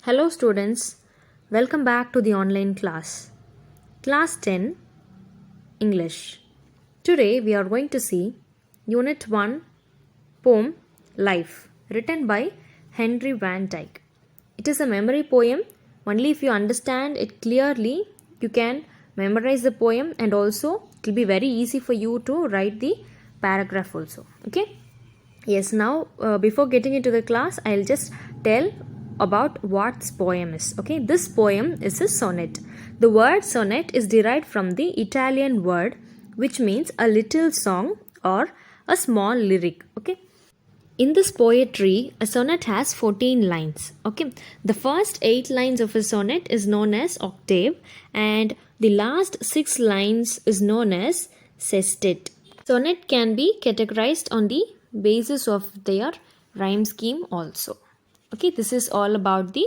Hello students, welcome back to the online class. Class 10 English. Today we are going to see Unit 1 poem Life written by Henry Van Dyke. It is a memory poem. Only if you understand it clearly you can memorize the poem, and also it will be very easy for you to write the paragraph also. Okay? Yes, now before getting into the class, I'll just tell about what this poem is. Okay, this poem is a sonnet. The word sonnet is derived from the Italian word which means a little song or a small lyric. Okay, in this poetry, a sonnet has 14 lines. Okay, the first 8 lines of a sonnet is known as octave, and the last 6 lines is known as sestet. Sonnet can be categorized on the basis of their rhyme scheme also. Okay, this is all about the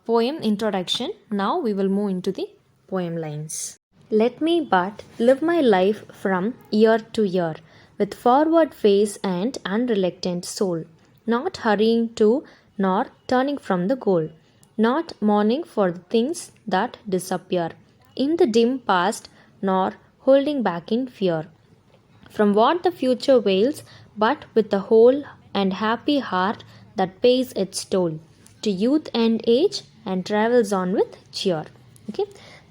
poem introduction. Now we will move into the poem lines. Let me but live my life from year to year, with forward face and unreluctant soul, not hurrying to nor turning from the goal, not mourning for the things that disappear in the dim past, nor holding back in fear from what the future wails, but with a whole and happy heart that pays its toll to youth and age and travels on with cheer. Okay,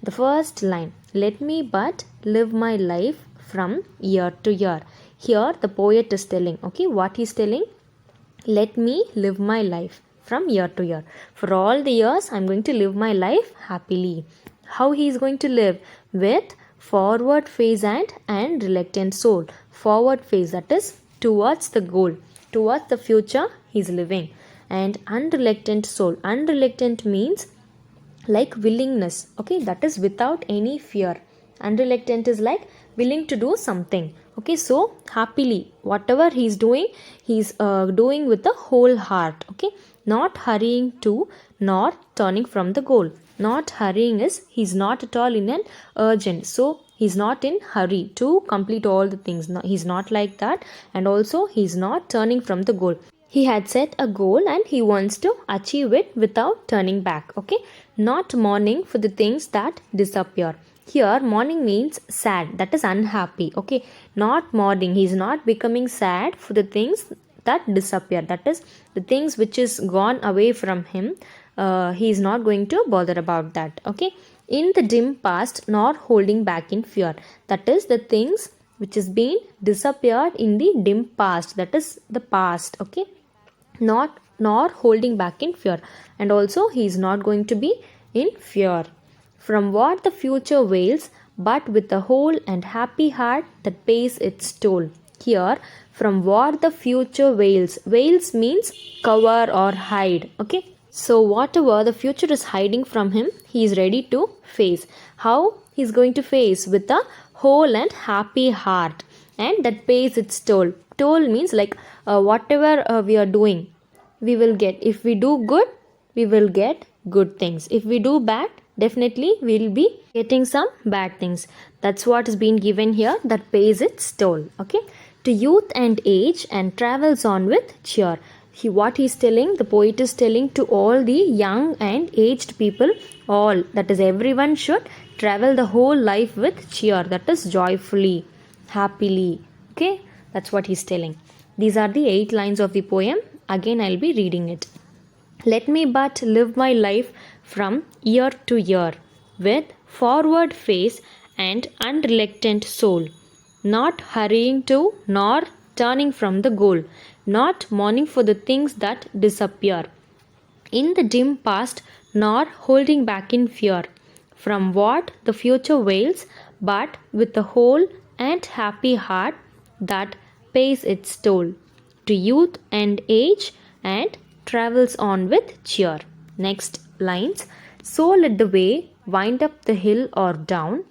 the first line, let me but live my life from year to year. Here the poet is telling, okay, what he's telling, let me live my life from year to year. For all the years, I'm going to live my life happily. How he is going to live? With forward face and reluctant soul. Forward face, that is towards the goal, towards the future he is living. And unreluctant soul. Unreluctant means like willingness. Okay, that is without any fear. Unreluctant is like willing to do something. Okay, so happily whatever he's doing, he's doing with the whole heart. Okay, not hurrying to nor turning from the goal. Not hurrying is he's not at all in an urgent, so he's not in hurry to complete all the things. No, he's not like that, and also he's not turning from the goal. He had set a goal and he wants to achieve it without turning back. Okay, not mourning for the things that disappear. Here mourning means sad, that is unhappy. Okay, not mourning, he is not becoming sad for the things that disappear, that is the things which is gone away from him. He is not going to bother about that. Okay, in the dim past, nor holding back in fear, that is the things which has been disappeared in the dim past, that is the past. Okay, not nor holding back in fear, and also he is not going to be in fear from what the future wails, but with a whole and happy heart that pays its toll. Here, from what the future wails. Wails means cover or hide. Okay, so whatever the future is hiding from him, he is ready to face. How he is going to face? With a whole and happy heart, and that pays its toll. Toll means like whatever we are doing, we will get. If we do good, we will get good things. If we do bad, definitely we will be getting some bad things. That's what is being given here, that pays its toll. Okay, to youth and age and travels on with cheer. What he's telling, the poet is telling to all the young and aged people, all, that is everyone should travel the whole life with cheer, that is joyfully, happily. Okay, that's what he's telling. These are the 8 lines of the poem. Again I'll be reading it. Let me but live my life from year to year, with forward face and unreluctant soul, not hurrying to nor turning from the goal, not mourning for the things that disappear in the dim past, nor holding back in fear from what the future wails, but with a whole and happy heart that pays its toll to youth and age and travels on with cheer. Next lines. So let the way wind up the hill or down,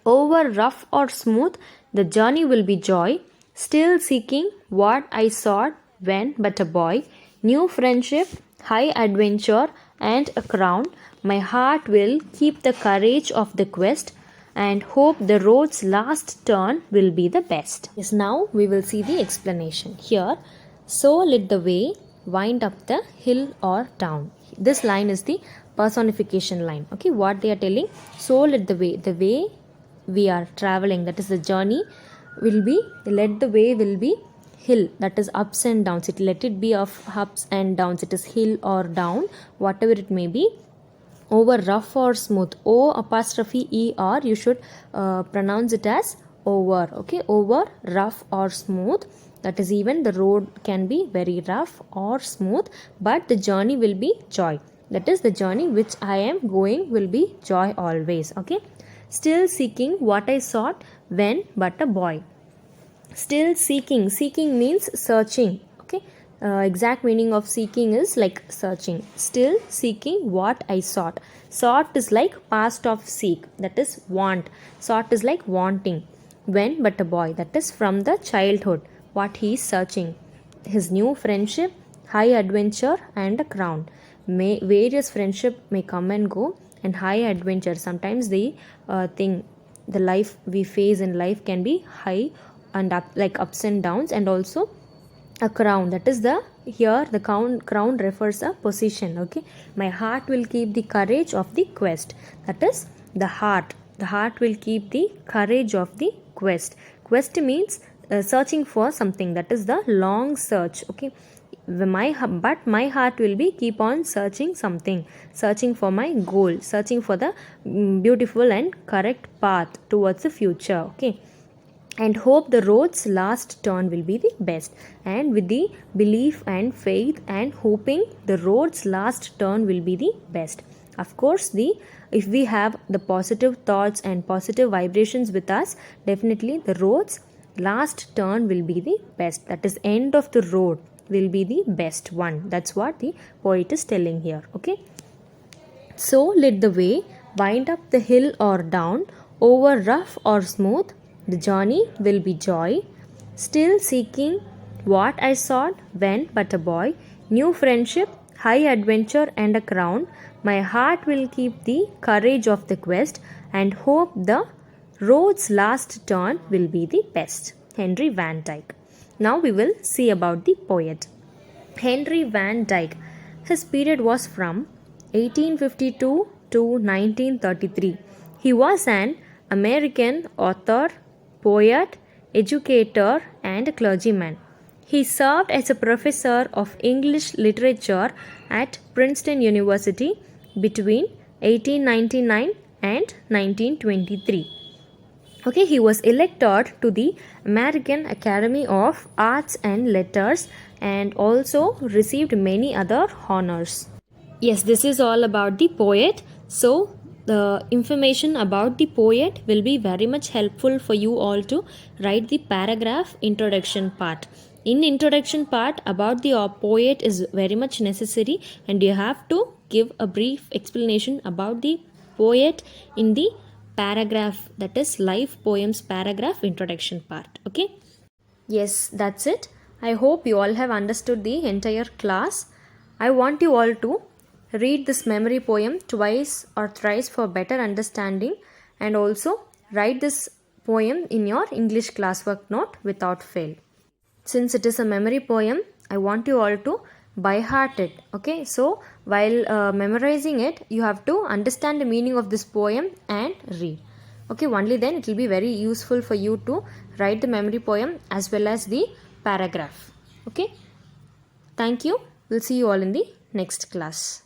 over rough or smooth, the journey will be joy, still seeking what I sought when but a boy, new friendship, high adventure, and a crown. My heart will keep the courage of the quest, and hope the road's last turn will be the best. Yes, now we will see the explanation. Here, so let the way wind up the hill or down. this line is the personification line. Okay, what they are telling, so let the way we are traveling, that is the journey, will be, let the way will be hill, that is ups and downs. It let it be of ups and downs, it is hill or down, whatever it may be, over rough or smooth. O apostrophe er, you should pronounce it as over. Okay, over rough or smooth, that is even the road can be very rough or smooth, but the journey will be joy, that is the journey which I am going will be joy always. Okay, still seeking what I sought when but a boy. Still seeking, seeking means searching. Okay, exact meaning of seeking is like searching. Still seeking what I sought. Sought is like past of seek, that is want. Sought is like wanting. When but a boy, that is from the childhood, what he is searching. His new friendship, high adventure and a crown. Various friendship may come and go, and high adventure, sometimes the the life we face in life can be high and up, like ups and downs, and also a crown, that is the, here the crown refers a position. Okay, my heart will keep the courage of the quest, that is the heart will keep the courage of the quest. Quest means searching for something, that is the long search. Okay, but my heart will be keep on searching something, searching for my goal, searching for the beautiful and correct path towards the future. Okay, and hope the road's last turn will be the best. And with the belief and faith and hoping, the road's last turn will be the best. Of course, if we have the positive thoughts and positive vibrations with us, definitely the road's last turn will be the best, that is end of the road will be the best one. That's what the poet is telling here. Okay, so let the way wind up the hill or down, over rough or smooth, the journey will be joy. Still seeking what I sought when but a boy. New friendship, high adventure and a crown. My heart will keep the courage of the quest, and hope the road's last turn will be the best. Henry Van Dyke. Now we will see about the poet. Henry Van Dyke. His period was from 1852 to 1933. He was an American author, poet, educator, and clergyman. He served as a professor of English literature at Princeton University between 1899 and 1923. Okay, he was elected to the American Academy of Arts and Letters and also received many other honors. Yes, this is all about the poet. So, the information about the poet will be very much helpful for you all to write the paragraph introduction part. In introduction part about the poet is very much necessary, and you have to give a brief explanation about the poet in the paragraph, that is life poems paragraph introduction part. Okay, yes, that's it. I hope you all have understood the entire class. I want you all to read this memory poem twice or thrice for better understanding, and also write this poem in your English classwork note without fail. Since it is a memory poem, I want you all to by heart it. Okay, so while memorizing it, you have to understand the meaning of this poem and read. Okay, only then it will be very useful for you to write the memory poem as well as the paragraph. Okay, thank you. We'll see you all in the next class.